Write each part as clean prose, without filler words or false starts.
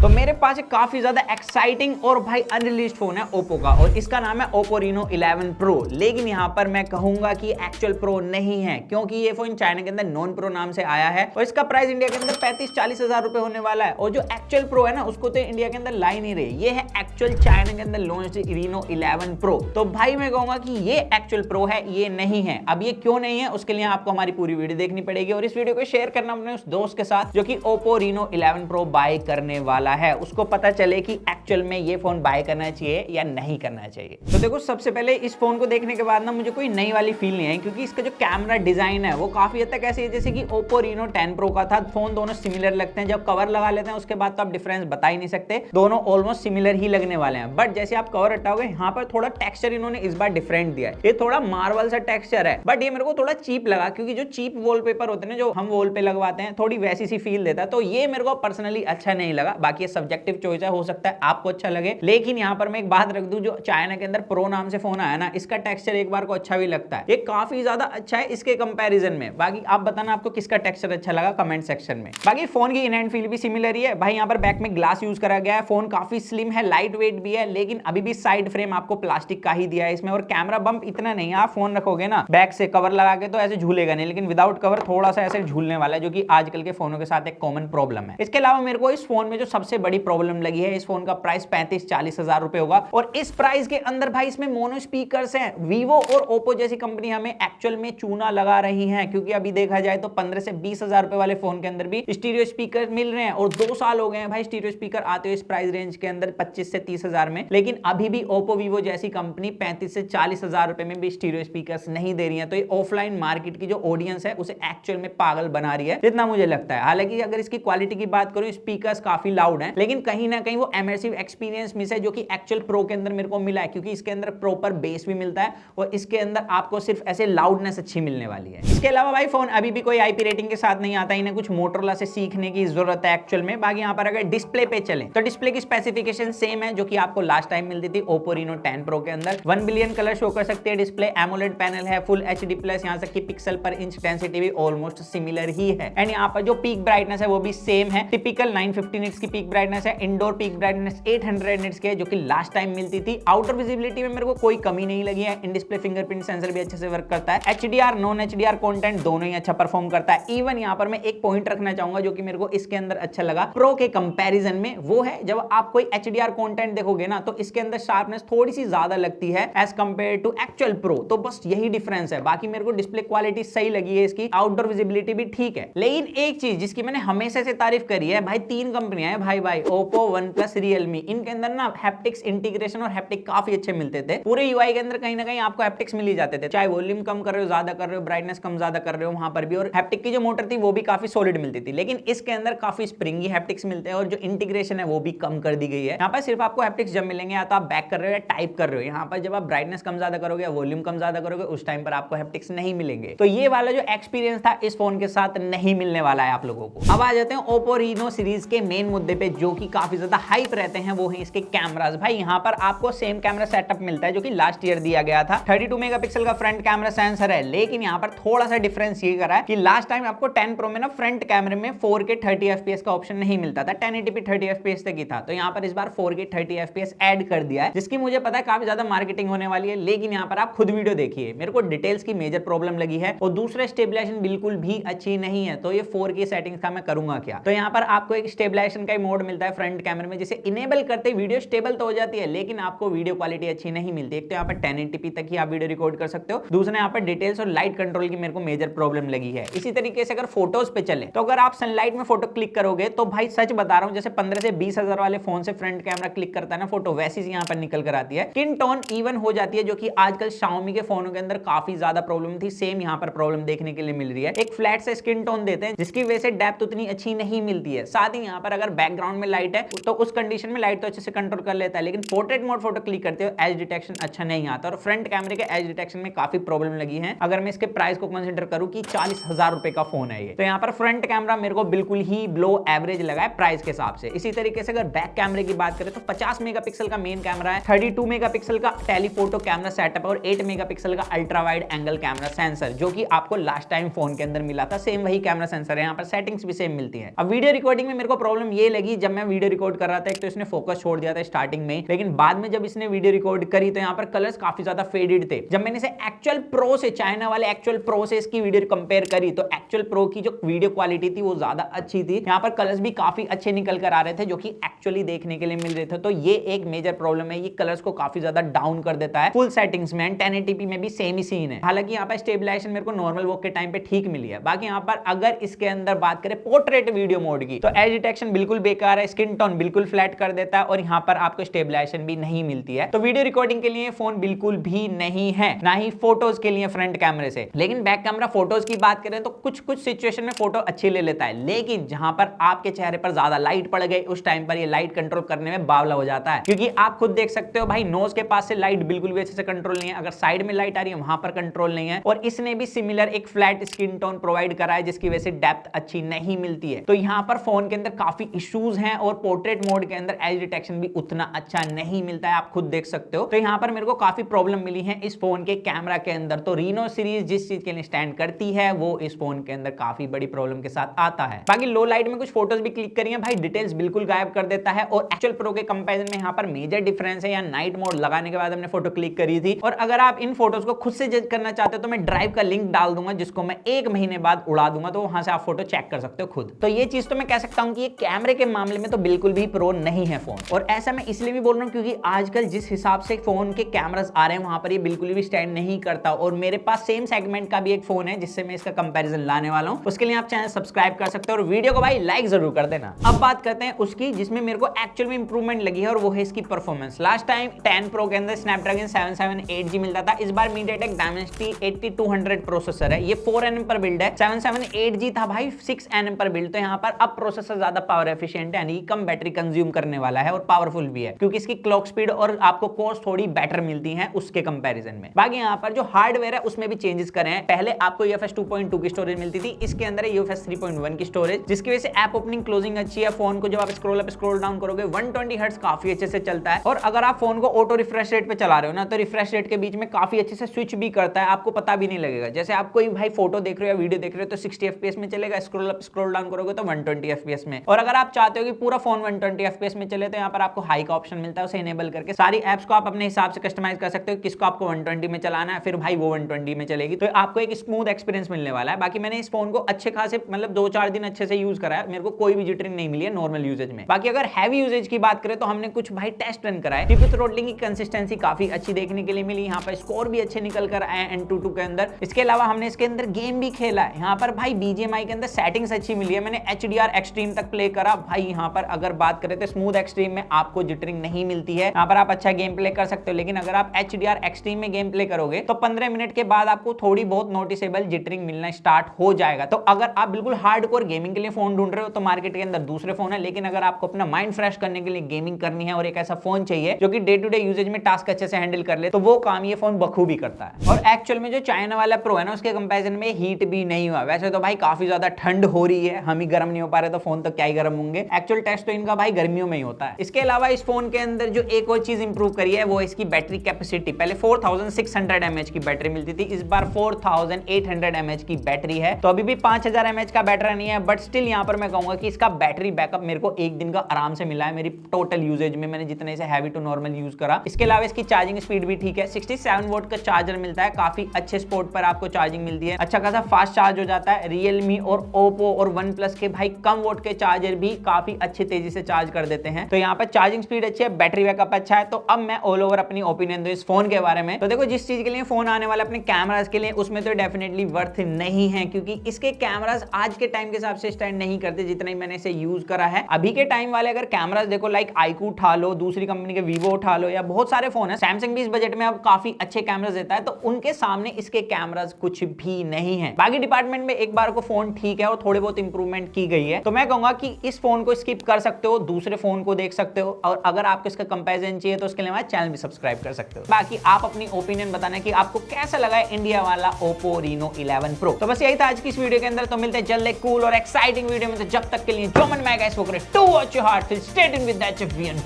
तो मेरे पास एक काफी ज्यादा एक्साइटिंग और भाई अनरिलीज्ड फोन है ओप्पो का, और इसका नाम है ओप्पो रीनो 11 प्रो। लेकिन यहाँ पर मैं कहूंगा कि एक्चुअल प्रो नहीं है, क्योंकि ये फोन चाइना के अंदर नॉन प्रो नाम से आया है और इसका प्राइस इंडिया के अंदर 35-40 हजार रुपए होने वाला है। और जो एक्चुअल प्रो है ना, उसको तो इंडिया के अंदर ला ही नहीं रही। ये है एक्चुअल चाइना के अंदर लॉन्च रीनो 11 प्रो। तो भाई मैं कहूंगा कि ये एक्चुअल प्रो है, ये नहीं है। अब ये क्यों नहीं है, उसके लिए आपको हमारी पूरी वीडियो देखनी पड़ेगी और इस वीडियो को शेयर करना अपने उस दोस्त के साथ जो कि ओप्पो रीनो 11 प्रो बाय करने वाला है, उसको पता चले कि एक्चुअल में ये फोन बाय करना चाहिए या नहीं करना चाहिए। तो देखो, सबसे पहले इस फोन को देखने के बाद ना मुझे कोई नई वाली फील नहीं है, क्योंकि इसका जो कैमरा डिजाइन है वो काफी हद तक ऐसी है जैसे कि ओप्पो रीनो 10 प्रो का था। फोन दोनों सिमिलर लगते हैं, जब कवर लगा लेते हैं उसके बाद तो आप डिफरेंस बता ही नहीं सकते, दोनों ऑलमोस्ट सिमिलर ही लगने वाले हैं। बट जैसे आप कवर हटाओगे, यहाँ पर थोड़ा टेक्सचर इन्होंने इस बार डिफरेंट दिया है। ये थोड़ा मार्बल सा टेक्सचर है, बट ये मेरे को थोड़ा चीप लगा, क्योंकि जो चीप वॉलपेपर होते हैं ना, जो हम वॉल पे लगवाते हैं, थोड़ी वैसी सी फील देता है। तो ये मेरे को पर्सनली अच्छा नहीं लगा। बाकी ये सब्जेक्टिव चॉइस है, हो सकता है आपको अच्छा लगे। लेकिन यहाँ पर मैं एक बात रख दूं, जो चाइना के अंदर प्रो नाम से फोन आया ना, इसका टेक्सचर एक बार को अच्छा भी लगता है, ये काफी ज्यादा अच्छा है इसके कंपैरिजन में। बाकी आप बताना आपको किसका टेक्सचर अच्छा लगा कमेंट सेक्शन में। बाकी फोन की इन हैंड फील भी सिमिलर ही है भाई। यहाँ पर बैक में ग्लास यूज करा गया है, फोन काफी स्लिम है, लाइट वेट भी है, लेकिन अभी भी साइड फ्रेम आपको प्लास्टिक का ही दिया है इसमें। और कैमरा बम्प इतना नहीं है, आप फोन रखोगे ना बैक से कवर लगा के तो ऐसे झूलेगा नहीं, लेकिन विदाउट कवर थोड़ा सा ऐसे झूलने वाला है, जो कि आजकल के फोनों के साथ एक कॉमन प्रॉब्लम है। इसके अलावा मेरे को इस फोन में जो सबसे बड़ी प्रॉब्लम लगी है, इस फोन का प्राइस 35-40 हजार रुपए होगा। और इस प्राइस के अंदर भाई इसमें मोनो स्पीकर्स हैं। वीवो और ओप्पो जैसी कंपनी हमें एक्चुअल में चूना लगा रही है, क्योंकि अभी देखा जाए तो 15 से 20 हजार रुपए वाले फोन के अंदर भी स्टीरियो स्पीकर मिल रहे हैं। और 2 साल हो गए हैं भाई स्टीरियो स्पीकर आते हुए इस प्राइस रेंज के अंदर 25 से 30 हजार में, लेकिन अभी भी ओप्पो वीवो जैसी कंपनी 35 से 40 हजार रुपए में भी स्टीरियो स्पीकर्स नहीं दे रही है। तो ये ऑफलाइन मार्केट की जो ऑडियंस है उसे एक्चुअल में पागल बना रही है, जितना मुझे लगता है। हालांकि अगर इसकी क्वालिटी की बात करूं, स्पीकर्स काफी लाउड हैं, लेकिन कहीं ना कहीं वो इमर्सिव एक्सपीरियंस मिस है, जो कि एक्चुअल प्रो के अंदर मेरे को मिला है, क्योंकि इसके अंदर प्रॉपर बेस भी मिलता है और इसके अंदर आपको सिर्फ ऐसे लाउडनेस अच्छी मिलने वाली है। इसके अलावा भाई फोन अभी भी कोई आईपी रेटिंग के साथ नहीं आता, इन्हें कुछ मोटरोला से सीखने की जरूरत है एक्चुअल में। बाकी यहाँ पर अगर डिस्प्ले पे चले तो डिस्प्ले की स्पेसिफिकेशन सेम है जो कि आपको लास्ट टाइम मिलती थी ओप्पो रीनो 10 प्रो के अंदर। 1 बिलियन कलर शो कर सकती है डिस्प्ले, एमोलेड पैनल है, फुल एचडी प्लस, यहाँ तक कि पिक्सल पर इंच डेंसिटी भी ऑलमोस्ट सिमिलर ही है। एंड यहाँ पर जो पीक ब्राइटनेस है वो भी सेम है, टिपिकल 950 निट्स की पीक ब्राइटनेस है। इंडोर पीक ब्राइटनेस 800 निट्स की है, जो कि लास्ट टाइम मिलती थी। आउटर विजिबिलिटी में मेरे को कोई कमी नहीं लगी है। इन डिस्प्ले फिंगरप्रिंट सेंसर भी अच्छे से वर्क करता है। एचडीआर नॉन एचडीआर कंटेंट दोनों ही अच्छा परफॉर्म करता है। इवन यहाँ पर मैं एक पॉइंट रखना चाहूंगा जो कि मेरे को इसके अंदर अच्छा लगा प्रो के कंपैरिजन में, वो है जब आप कोई एचडीआर कंटेंट देखोगे ना, तो इसके अंदर शार्पनेस थोड़ी सी ज्यादा लगती है as compared to actual pro. तो बस यही डिफरेंस है। बाकी मेरे को डिस्प्ले क्वालिटी सही लगी है इसकी, आउटडोर विजिबिलिटी भी ठीक है। लेकिन एक चीज जिसकी मैंने हमेशा से तारीफ करी है भाई, 3 कंपनियां हैं भाई ओप्पो, OnePlus, Realme, इनके अंदर ना हैप्टिक्स इंटीग्रेशन और हैप्टिक काफी अच्छे मिलते थे। पूरे यूआई के अंदर कहीं ना कहीं आपको हैप्टिक्स मिल ही जाते थे, चाहे वॉल्यूम कम कर रहे हो, ज्यादा कर रहे हो, ब्राइटनेस कम ज्यादा कर रहे हो, वहां पर भी। और हैप्टिक की जो मोटर थी वो भी काफी सॉलिड मिलती थी, लेकिन इसके अंदर काफी स्प्रिंगी हैप्टिक्स मिलते हैं और जो इंटीग्रेशन है वो भी कम कर दी गई है। यहाँ पर सिर्फ आपको हैप्टिक्स जब मिलेंगे या तो आप बैक कर रहे हो या टाइप कर रहे हो, यहाँ पर जब आप ब्राइटनेस कम ज्यादा करोगे या वॉल्यूम कम ज्यादा करोगे उस टाइम पर आपको हैप्टिक्स नहीं मिलेंगे। तो ये वाला जो एक्सपीरियंस था इस फोन के साथ नहीं मिलने वाला है आप लोगों को। अब आ जाते हैं ओप्पो रीनो सीरीज के मेन मुद्दे पे, जो कि काफी ज्यादा हाइप रहते हैं, वो है इसके कैमरास। भाई यहाँ पर आपको सेम कैमरा सेटअप मिलता है जो कि लास्ट ईयर दिया गया था। 32 मेगापिक्सल का फ्रंट कैमरा सेंसर है, लेकिन यहाँ पर थोड़ा सा डिफरेंस ये करा है कि लास्ट टाइम आपको 10 प्रो में ना फ्रंट कैमरे में 4K 30 FPS का ऑप्शन नहीं मिलता था, 1080p 30 FPS तक ही था। तो यहाँ पर इस बार 4K 30 FPS ऐड कर दिया है, जिसकी मुझे पता है काफी ज्यादा मार्केटिंग होने वाली है। लेकिन यहाँ पर आप खुद वीडियो देखिए, मेरे को डिटेल्स की मेजर प्रॉब्लम लगी है और दूसरा स्टेबलाइजेशन बिल्कुल भी अच्छी नहीं है। तो ये 4K सेटिंग्स का मैं करूंगा क्या? तो यहाँ पर आपको एक स्टेबलाइजेशन का मोड मिलता है फ्रंट कैमरे में, जिसे इनेबल करते वीडियो स्टेबल तो हो जाती है, लेकिन आपको वीडियो क्वालिटी अच्छी नहीं मिलती। एक तो यहाँ पर 1080p तक ही आप वीडियो रिकॉर्ड कर सकते हो, दूसरा यहाँ पर डिटेल्स और लाइट कंट्रोल की मेरे को मेजर प्रॉब्लम लगी है। इसी तरीके से अगर फोटोज पे चले तो अगर आप सनलाइट में फोटो क्लिक करोगे तो भाई सच बता रहा हूं, जैसे 15 से 20 हजार वाले फोन से फ्रंट कैमरा क्लिक करता है ना फोटो, वैसी यहाँ पर निकल कर आती है। स्किन टोन इवन हो जाती है, जो कि आजकल Xiaomi के फोनों के अंदर काफी ज्यादा प्रॉब्लम थी, सेम यहाँ पर प्रॉब्लम देखने के लिए मिल रही है। एक फ्लैट से स्किन टोन देते हैं जिसकी वजह से डेप्थ उतनी अच्छी नहीं मिलती है। साथ ही यहाँ पर अगर बैकग्राउंड में लाइट है तो उस कंडीशन में लाइट तो अच्छे से कंट्रोल कर लेता है, लेकिन पोर्ट्रेट मोड फोटो क्लिक करते हो एज डिटेक्शन अच्छा नहीं आता। और फ्रंट कैमरे के एज डिटेक्शन में काफी प्रॉब्लम लगी है। अगर मैं इसके प्राइस को कंसीडर करूं कि 40,000 रुपए का फोन है ये, तो यहाँ पर फ्रंट कैमरा मेरे को बिल्कुल ही बिलो एवरेज लगा है प्राइस के हिसाब से। इसी तरीके से अगर बैक कैमरे की बात करें तो 50 मेगापिक्सल का मेन कैमरा है, 32 मेगापिक्सल का टेलीफोटो कैमरा सेटअप और 8 मेगापिक्सल का ultra wide angle camera sensor, जो कि आपको लास्ट टाइम फोन के अंदर मिला था। सेम वही कैमरा सेंसर है, यहाँ पर सेटिंग्स भी सेम मिलती है। अब वीडियो रिकॉर्डिंग में मेरे को प्रॉब्लम ये लगी, जब मैं वीडियो रिकॉर्ड कर रहा था एक तो इसने फोकस छोड़ दिया था स्टार्टिंग में, लेकिन बाद में जब इसने वीडियो रिकॉर्ड करी तो यहाँ पर कलर्स काफी ज्यादा फेडेड थे। जब मैंने इसे एक्चुअल प्रो से, चाइना वाले एक्चुअल प्रो से इसकी वीडियो कंपेयर करी तो एक्चुअल प्रो की जो वीडियो क्वालिटी थी वो ज्यादा अच्छी थी। यहाँ पर कलर्स भी काफी अच्छे निकल कर आ रहे थे जो कि एक्चुअली देखने के लिए मिल रहे थे। तो ये एक मेजर प्रॉब्लम है, ये कलर्स को काफी ज्यादा डाउन कर देता है। फुल सेटिंग्स में 1080p में भी सेम ही सीन है। हालांकि यहाँ पर स्टेबलाइजेशन मेरे को नॉर्मल वॉक के टाइम पे ठीक मिली है। बाकी यहाँ पर अगर इसके अंदर बात करें पोर्ट्रेट वीडियो मोड की तो एज डिटेक्शन बिल्कुल बेकार है, स्किन टोन बिल्कुल फ्लैट कर देता है और यहाँ पर आपको स्टेबलाइजेशन भी नहीं मिलती है। तो वीडियो रिकॉर्डिंग के लिए फोन बिल्कुल भी नहीं है, ना ही फोटोज के लिए फ्रंट कैमरे से। लेकिन बैक कैमरा फोटोज की बात करें तो कुछ कुछ सिचुएशन में फोटो अच्छी ले लेता है, लेकिन जहां पर आपके चेहरे पर ज्यादा लाइट पड़ गई उस टाइम पर ये लाइट कंट्रोल करने में बावला हो जाता है। क्योंकि आप खुद देख सकते हो भाई, नोज के पास से लाइट बिल्कुल भी अच्छे से कंट्रोल नहीं है, अगर साइड में लाइट आ रही है वहां पर कंट्रोल नहीं है। और इसने भी सिमिलर एक फ्लैट स्किन टोन प्रोवाइड करा है जिसकी वजह से डेप्थ अच्छी नहीं मिलती है। तो यहाँ पर फोन के अंदर काफी इश्यूज हैं और पोर्ट्रेट मोड के अंदर एज डिटेक्शन भी उतना अच्छा नहीं मिलता है, आप खुद देख सकते हो। तो यहाँ पर मेरे को काफी प्रॉब्लम मिली है इस फोन के कैमरा के अंदर। तो रीनो सीरीज जिस चीज के लिए स्टैंड करती है वो इस फोन के अंदर काफी बड़ी प्रॉब्लम के साथ आता है। बाकी लो लाइट में कुछ फोटोज भी क्लिक करी है भाई, डिटेल्स बिल्कुल गायब कर देता है और एक्चुअल प्रो के कंपैरिजन में यहाँ पर मेजर डिफरेंस है। या नाइट मोड लगाने के बाद हमने फोटो क्लिक करी थी। और अगर आप इन फोटोज को खुद से जज करना चाहते हो तो मैं ड्राइव का लिंक डाल दूंगा जिसको मैं 1 महीने बाद उड़ा दूंगा, तो वहां से आप फोटो चेक कर सकते हो खुद। तो ये चीज तो मैं कह सकता हूं कि ये कैमरे के मामले में तो बिल्कुल भी प्रो नहीं है फोन। और ऐसा मैं इसलिए भी बोल रहा हूं क्योंकि आजकल जिस हिसाब से फोन के कैमरास आ रहे हैं वहां पर ये बिल्कुल भी स्टैंड नहीं करता। और मेरे पास सेम सेगमेंट का भी एक फोन है जिससे मैं इसका कंपैरिजन लाने वाला हूं, उसके लिए आप चैनल सब्सक्राइब कर सकते हो और वीडियो को भाई लाइक जरूर कर देना। अब बात करते हैं उसकी जिसमें मेरे को एक्चुअल में इंप्रूवमेंट लगी है और वो है इसकी परफॉर्मेंस। लास्ट टाइम 10 प्रो के अंदर स्नैपड्रैगन 778G मिलता था, इस बार MediaTek Dimensity 8200 प्रोसेसर है। ये 4nm पर बिल्ड है, 778G था भाई 6nm पर बिल्ड। तो यहाँ पर अब प्रोसेसर ज्यादा पावर एफिशिएंट है, यानी कम बैटरी कंज्यूम करने वाला है और पावरफुल भी है क्योंकि इसकी क्लॉक स्पीड और आपको कॉस्ट थोड़ी बेटर मिलती है उसके कंपैरिजन में। बाकी यहाँ पर जो हार्डवेयर है उसमें भी चेंजेस करे हैं। पहले आपको UFS 2.2 की स्टोरेज मिलती थी, इसके अंदर है UFS 3.1 की स्टोरेज, जिसकी वजह से ऐप ओपनिंग क्लोजिंग अच्छी है। फोन को जब आप स्क्रॉल अप स्क्रॉल डाउन करोगे 120 हर्ट्ज काफी अच्छे से चलता है। और अगर आप फोन को ऑटो रिफ्रेश रेट पे चला रहे हो ना तो रिफ्रेश रेट के बीच में काफी अच्छे से स्विच भी करता है, आपको पता भी नहीं लगेगा। जैसे आप कोई भाई फोटो देख रहे हो या वीडियो देख रहे हो तो 60 FPS में चलेगा, स्क्रॉल अप स्क्रॉल डाउन करोगे तो 120 FPS में। और अगर आप चाहते हो कि पूरा फोन 120 FPS में चले तो यहाँ पर आपको हाई का ऑप्शन मिलता है, उसे इनेबल करके सारी एप्स को आप अपने हिसाब से कस्टमाइज कर सकते हो, किसको आपको 120 में चलाना है, फिर भाई वो 120 में चलेगी। तो आपको एक स्मूथ एक्सपीरियंस मिलने वाला है। बाकी मैंने इस फोन को अच्छे खासे मतलब 2-4 दिन अच्छे से यूज करा है, मेरे को कोई भी जिटरिंग नहीं मिली है नॉर्मल यूजेज में। बाकी अगर हैवी यूजेज की बात करें तो हमने कुछ भाई टेस्ट रन कराए, टिप थ्रोटलिंग की कंसिस्टेंसी काफी अच्छी देखने के लिए मिली, यहाँ पर स्कोर भी अच्छे निकल कर आए N22 के अंदर। इसके अलावा हमने इसके अंदर गेम भी खेला है, यहाँ पर भाई BGMI के अंदर सेटिंग्स अच्छी मिली है। मैंने HDR एक्सट्रीम तक प्ले करा भाई, यहाँ पर अगर बात करें तो स्मूथ एक्सट्रीम में आपको जिटरिंग नहीं मिलती है, यहाँ पर आप अच्छा गेम प्ले कर सकते हो। लेकिन अगर आप HDR एक्सट्रीम में गेम प्ले करोगे तो 15 मिनट के बाद आपको थोड़ी बहुत नोटिसेबल जिटरिंग मिलना स्टार्ट हो जाएगा। तो अगर आप बिल्कुल हार्डकोर गेमिंग के लिए फोन ढूंढ रहे हो तो मार्केट के अंदर दूसरे फोन है, लेकिन अगर आपको अपना माइंड फ्रेश करने के लिए गेमिंग करनी है और एक ऐसा फोन चाहिए जो कि डे टू डे यूजेज में टास्क अच्छे से हैंडल कर ले, तो वो काम ये फोन बखूबी करता है। और एक्चुअल में जो चाइना वाला प्रो है ना उसके कंपैरिजन में हीट भी नहीं हुआ। वैसे तो भाई काफी ज्यादा ठंड हो रही है, हम ही गर्म नहीं हो पा रहे तो फोन तो क्या ही गर्म होंगे। एक्चुअल टेस्ट तो इनका भाई गर्मियों में ही होता है। इसके अलावा इस फोन के अंदर जो एक और चीज इंप्रूव करी है वो इसकी बैटरी कैपेसिटी। पहले 4600 mAh की बैटरी मिलती थी, इस बार 4800 mAh की बैटरी है। तो अभी भी 5000 mAh का बैटरी नहीं है, बट स्टिल यहाँ पर मैं कहूंगा कि इसका बैटरी बैकअप मेरे को 1 दिन का आराम से मिला है मेरी टोटल यूजेज में, मैंने जितने से हैवी टू नॉर्मल यूज करा। इसके अलावा इसकी चार्जिंग स्पीड भी ठीक है, 67 वोट का चार्जर मिलता है, काफी अच्छे स्पॉट पर आपको चार्जिंग मिलती है, अच्छा खासा फास्ट चार्ज हो जाता है। रियलमी और ओप्पो और वन प्लस के भाई कम वोट के चार्जर भी काफी अच्छी तेजी से चार्ज कर देते हैं। तो यहाँ पर चार्जिंग स्पीड अच्छी है, बैटरी बैकअप अच्छा है। तो अब मैं ऑल ओवर अपनी ओपिनियन दूं इस फोन के बारे में। तो देखो जिस चीज के लिए फोन आने वाला अपने कैमरास के लिए, उसमें तो डेफिनेटली वर्थ नहीं है, क्योंकि इसके कैमरास आज के टाइम के हिसाब से स्टैंड नहीं करते जितना ही मैंने इसे यूज करा है। अभी के टाइम वाले अगर कैमरास देखो, लाइक iQOO उठा लो, दूसरी कंपनी के Vivo उठा लो, या बहुत सारे फोन है, सैमसंग भी इस बजट में अब काफी अच्छे कैमरास देता है, तो उनके सामने इसके कैमरास कुछ भी नहीं है। बाकी डिपार्टमेंट में एक बार को फोन ठीक है और थोड़े बहुत इंप्रूवमेंट की गई है। तो मैं कहूंगा कि इस फोन को स्किप कर सकते हो, दूसरे फोन को देख सकते हो, और अगर आपको इसका कंपैरिजन चाहिए तो उसके लिए हमारा चैनल भी सब्सक्राइब कर सकते हो। बाकी आप अपनी ओपिनियन बताना कि आपको कैसा लगा है इंडिया वाला Oppo Reno 11 Pro। तो बस यही था आज की इस वीडियो के अंदर। तो मिलते हैं जल्द एक कूल और एक्साइटिंग वीडियो में। तो जब तक के लिए जो मन में आएगा इसको करें, to watch your heart, stay tuned with that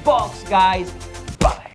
box guys.